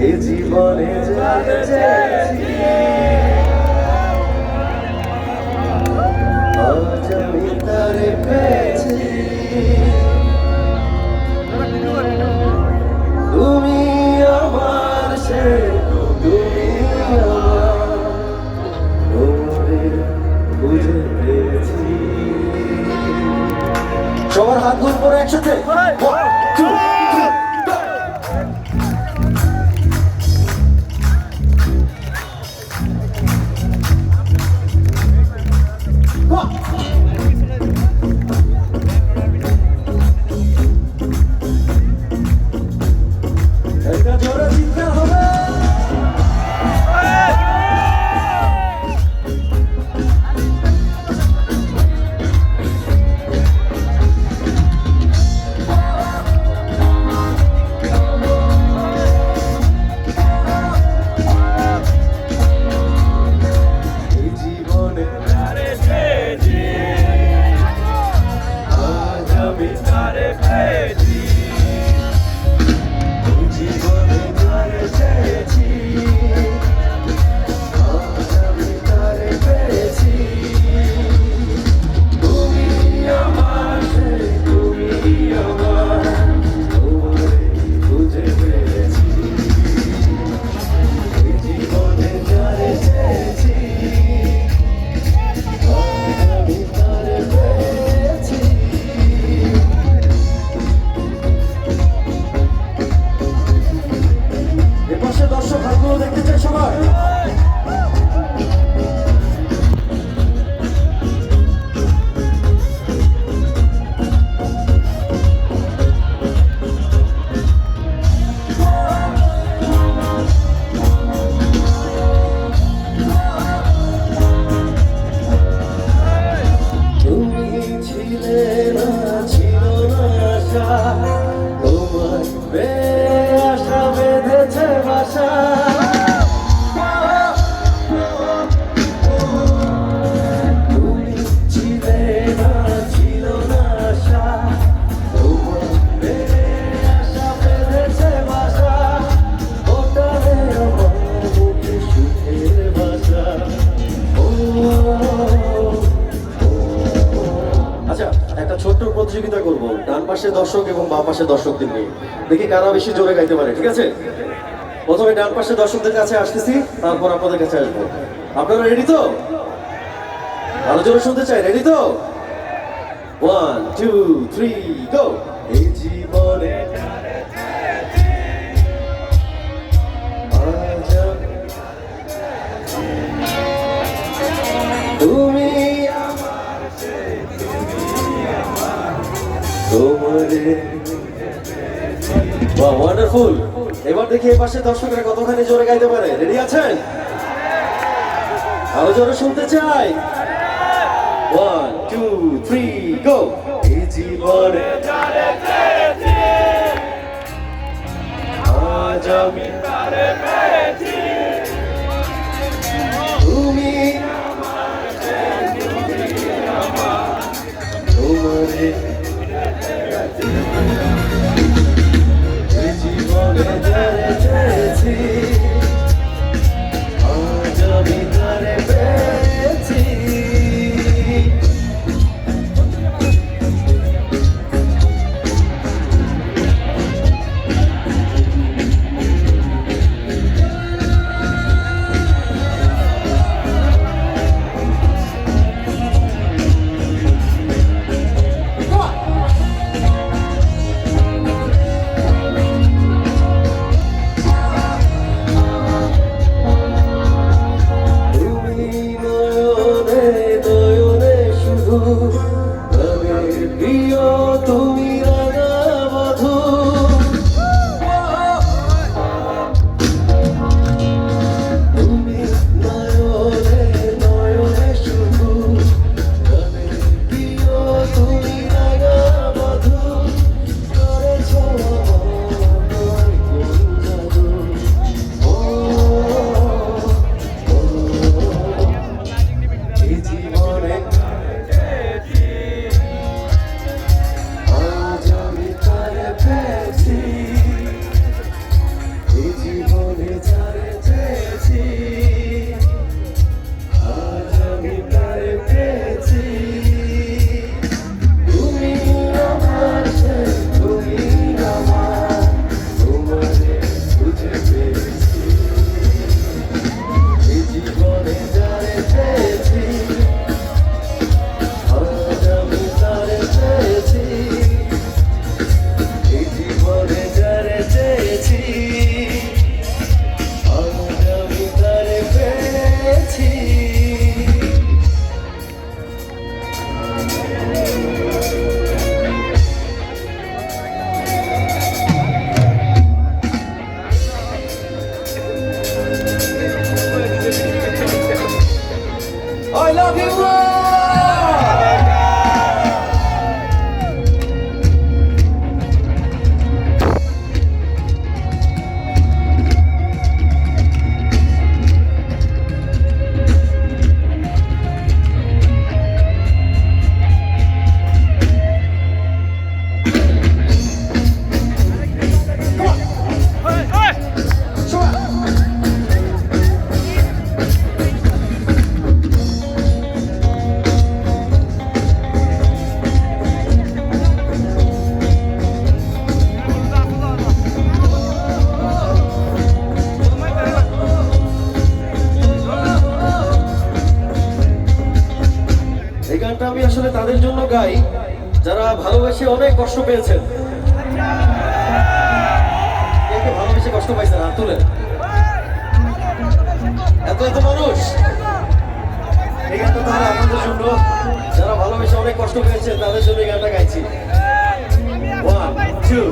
এই জীবনে যারে চেয়েছি আজ আমি তারে পেয়েছি। তুমি আমার সে, তুমি আমার, তোমারে বুঝে পেয়েছি। সবার হাত ধরে পড়ে একসাথে 1 2 3 একটা জোরে চিৎকার হবে। এই জীবনে তারে পেয়েছি আজ আমি তারে পেয়েছি। জীবনে তারে চেয়েছি আজ আমি তারে পেয়েছি। তুমি আমার সে, তুমি আমার, তোমারে খুঁজে পেয়েছি। এই জীবনে তারে চেয়েছি আজ আমি তারে পেয়েছি। এপাশে দর্শক হাতগুলো দেখতে চাই সবাই। তুমি ছিলে না, ছিল না আশা, তোমার আশা বেঁধেছে বাসা। তুমি ছিলে না, ছিল না আশা, তোমার আশা বেঁধেছে বাসা। ওটারে আমার বুকে সুখের বাসা। আচ্ছা, একটা ছোট্ট প্রতিযোগিতা করব ডান পাশে দর্শক এবং বাম পাশে দর্শকদের নিয়ে, দেখি কারা বেশি জোরে গাইতে পারে। ঠিক আছে, প্রথমে ডান পাশে দর্শকদের কাছে আসতেছি, তারপর আপনাদের কাছে আসবো। আপনারা রেডি তো? আরো জোরে শুনতে চাই, রেডি তো? 1 2 3 গো। এই জীবনে আজ আমি তুমি আমার সে, তোমারে। বাহ, ওয়ান্ডারফুল। এবার দেখি এই পাশে দর্শকরা কতখানি জোরে গাইতে পারে। রেডি আছেন? আরো জোরে শুনতে চাই। 1 2 3 গো। এই জীবনে যারে চেয়েছি আজ আমি তারে পেয়েছি। তুমি আমার সে, তুমি আমার, তোমারে। এই জীবনে যারে চেয়েছি আজ আমি তারে পেয়েছি। অনেক কষ্ট পেয়েছেন? কে কে ভালোবেসে কষ্ট পাইছেন হাত তুলেন। এত এত মানুষ, এই গানটা তাহলে আপনাদের জন্য, যারা ভালোবেসে অনেক কষ্ট পেয়েছেন তাদের জন্য এই গানটা গাইছি। 1 2